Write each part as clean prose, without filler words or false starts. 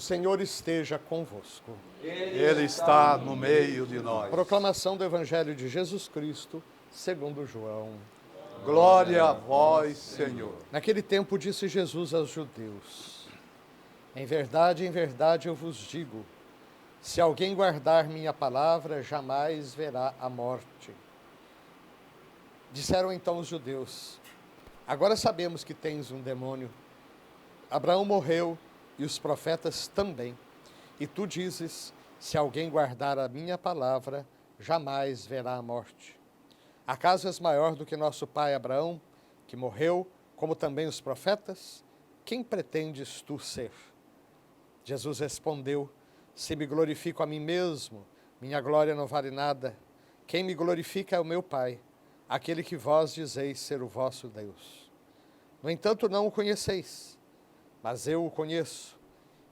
Senhor esteja convosco. Ele está no meio de nós. Proclamação do Evangelho de Jesus Cristo, segundo João. Glória a vós, Senhor. Naquele tempo disse Jesus aos judeus: em verdade, eu vos digo, se alguém guardar minha palavra, jamais verá a morte. Disseram então os judeus: agora sabemos que tens um demônio. Abraão morreu e os profetas também. E tu dizes, se alguém guardar a minha palavra, jamais verá a morte. Acaso és maior do que nosso pai Abraão, que morreu, como também os profetas? Quem pretendes tu ser? Jesus respondeu: se me glorifico a mim mesmo, minha glória não vale nada. Quem me glorifica é o meu Pai, aquele que vós dizeis ser o vosso Deus. No entanto, não o conheceis, mas eu o conheço.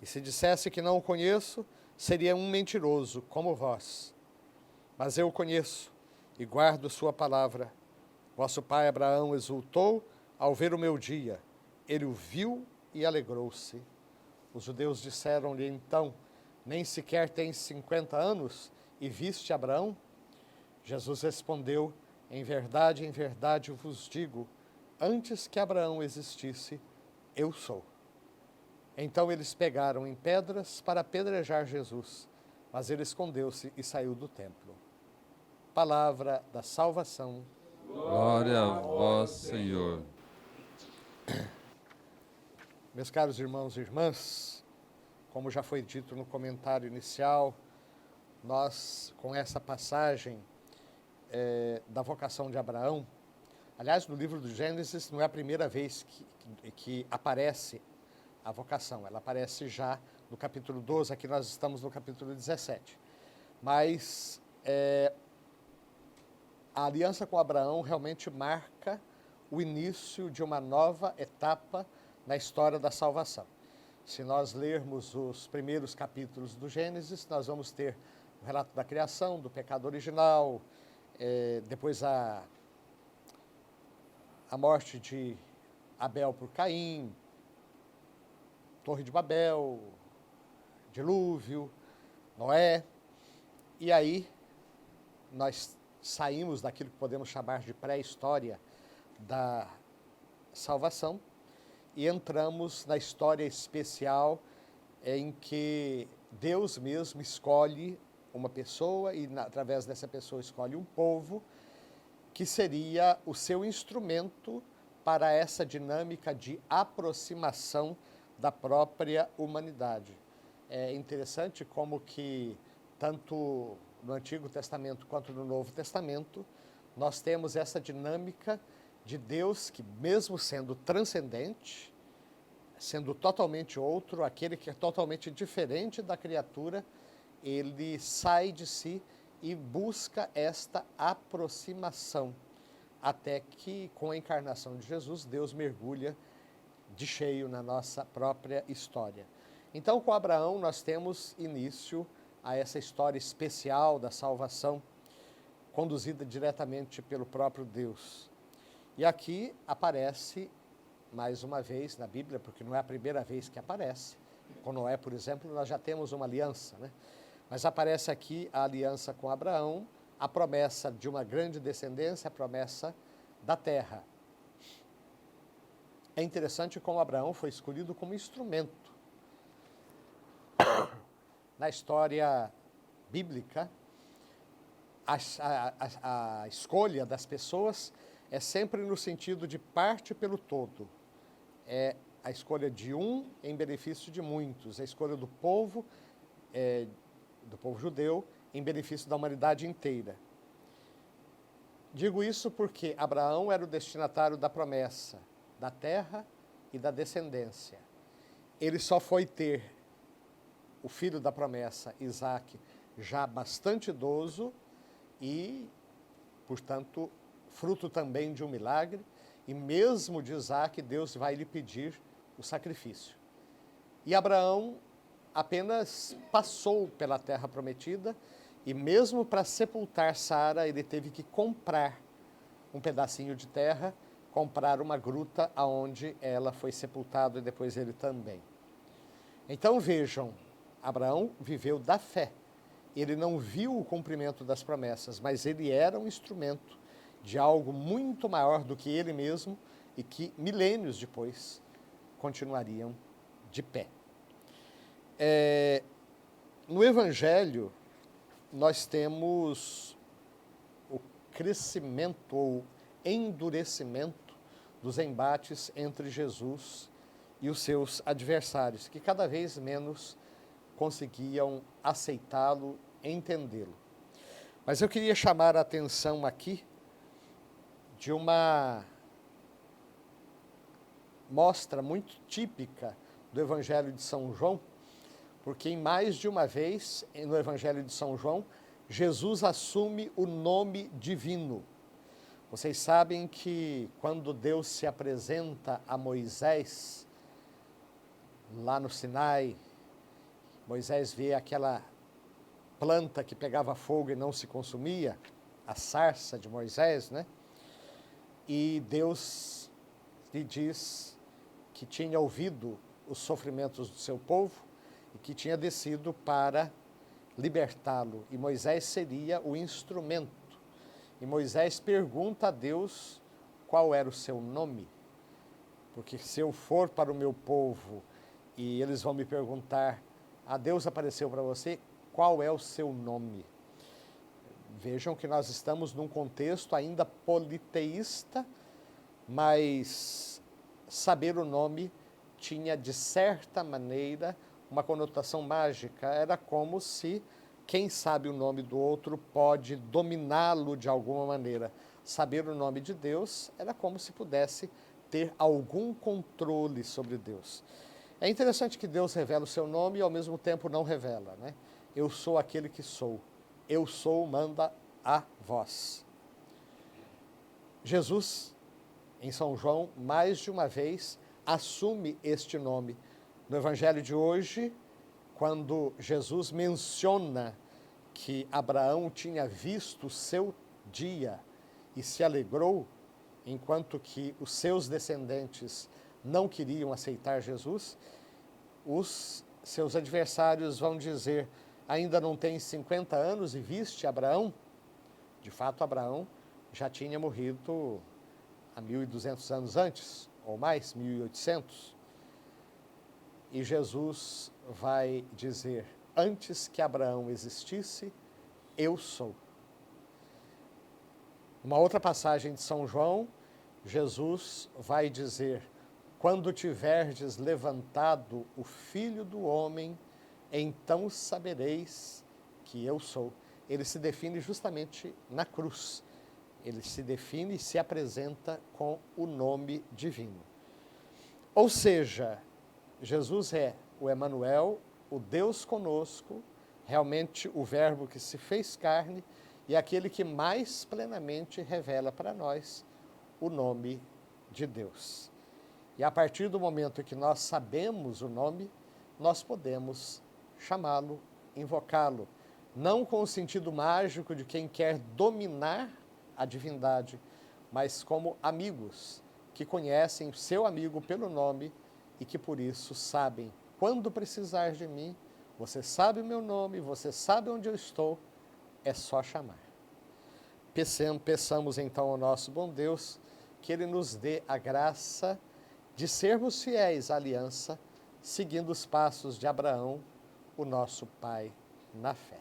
E se dissesse que não o conheço, seria um mentiroso, como vós. Mas eu o conheço e guardo sua palavra. Vosso pai Abraão exultou ao ver o meu dia. Ele o viu e alegrou-se. Os judeus disseram-lhe então: nem sequer tens 50 anos e viste Abraão? Jesus respondeu: em verdade vos digo, antes que Abraão existisse, eu sou. Então eles pegaram em pedras para apedrejar Jesus, mas ele escondeu-se e saiu do templo. Palavra da salvação. Glória a vós, Senhor. Meus caros irmãos e irmãs, como já foi dito no comentário inicial, nós, com essa passagem da vocação de Abraão, aliás, no livro do Gênesis não é a primeira vez que aparece a vocação, ela aparece já no capítulo 12, aqui nós estamos no capítulo 17. Mas a aliança com Abraão realmente marca o início de uma nova etapa na história da salvação. Se nós lermos os primeiros capítulos do Gênesis, nós vamos ter o relato da criação, do pecado original, depois a morte de Abel por Caim, Torre de Babel, dilúvio, Noé, e aí nós saímos daquilo que podemos chamar de pré-história da salvação e entramos na história especial em que Deus mesmo escolhe uma pessoa e através dessa pessoa escolhe um povo que seria o seu instrumento para essa dinâmica de aproximação da própria humanidade. É interessante como que, tanto no Antigo Testamento quanto no Novo Testamento, nós temos essa dinâmica de Deus que, mesmo sendo transcendente, sendo totalmente outro, aquele que é totalmente diferente da criatura, ele sai de si e busca esta aproximação, até que, com a encarnação de Jesus, Deus mergulha de cheio na nossa própria história. Então, com Abraão, nós temos início a essa história especial da salvação, conduzida diretamente pelo próprio Deus. E aqui aparece, mais uma vez na Bíblia, porque não é a primeira vez que aparece. Com Noé, por exemplo, nós já temos uma aliança, né? Mas aparece aqui a aliança com Abraão, a promessa de uma grande descendência, a promessa da terra. É interessante como Abraão foi escolhido como instrumento. Na história bíblica, a escolha das pessoas é sempre no sentido de parte pelo todo. É a escolha de um em benefício de muitos, a escolha do povo judeu em benefício da humanidade inteira. Digo isso porque Abraão era o destinatário da promessa, da terra e da descendência. Ele só foi ter o filho da promessa, Isaque, já bastante idoso e, portanto, fruto também de um milagre. E mesmo de Isaque, Deus vai lhe pedir o sacrifício. E Abraão apenas passou pela terra prometida e mesmo para sepultar Sara, ele teve que comprar um pedacinho de terra, comprar uma gruta onde ela foi sepultada e depois ele também. Então vejam, Abraão viveu da fé. Ele não viu o cumprimento das promessas, mas ele era um instrumento de algo muito maior do que ele mesmo e que milênios depois continuariam de pé. No Evangelho, nós temos o crescimento ou endurecimento dos embates entre Jesus e os seus adversários, que cada vez menos conseguiam aceitá-lo, entendê-lo. Mas eu queria chamar a atenção aqui de uma mostra muito típica do Evangelho de São João, porque em mais de uma vez, no Evangelho de São João, Jesus assume o nome divino. Vocês sabem que quando Deus se apresenta a Moisés, lá no Sinai, Moisés vê aquela planta que pegava fogo e não se consumia, a sarça de Moisés, né? E Deus lhe diz que tinha ouvido os sofrimentos do seu povo e que tinha descido para libertá-lo. E Moisés seria o instrumento. E Moisés pergunta a Deus qual era o seu nome. Porque se eu for para o meu povo e eles vão me perguntar, Deus apareceu para você, qual é o seu nome? Vejam que nós estamos num contexto ainda politeísta, mas saber o nome tinha, de certa maneira, uma conotação mágica. Era como se quem sabe o nome do outro pode dominá-lo de alguma maneira. Saber o nome de Deus era como se pudesse ter algum controle sobre Deus. É interessante que Deus revela o seu nome e ao mesmo tempo não revela, né? Eu sou aquele que sou. Eu sou, manda a vós. Jesus, em São João, mais de uma vez, assume este nome. No Evangelho de hoje, quando Jesus menciona que Abraão tinha visto o seu dia e se alegrou, enquanto que os seus descendentes não queriam aceitar Jesus, os seus adversários vão dizer, ainda não tem 50 anos e viste Abraão? De fato, Abraão já tinha morrido há 1.200 anos antes, ou mais, 1.800. E Jesus vai dizer, antes que Abraão existisse, eu sou. Uma outra passagem de São João, Jesus vai dizer, quando tiverdes levantado o Filho do Homem, então sabereis que eu sou. Ele se define justamente na cruz. Ele se define e se apresenta com o nome divino. Ou seja, Jesus é o Emanuel, o Deus conosco, realmente o Verbo que se fez carne e aquele que mais plenamente revela para nós o nome de Deus. E a partir do momento em que nós sabemos o nome, nós podemos chamá-lo, invocá-lo, não com o sentido mágico de quem quer dominar a divindade, mas como amigos que conhecem o seu amigo pelo nome e que por isso sabem, quando precisar de mim, você sabe o meu nome, você sabe onde eu estou, é só chamar. Peçamos então ao nosso bom Deus que Ele nos dê a graça de sermos fiéis à aliança, seguindo os passos de Abraão, o nosso pai na fé.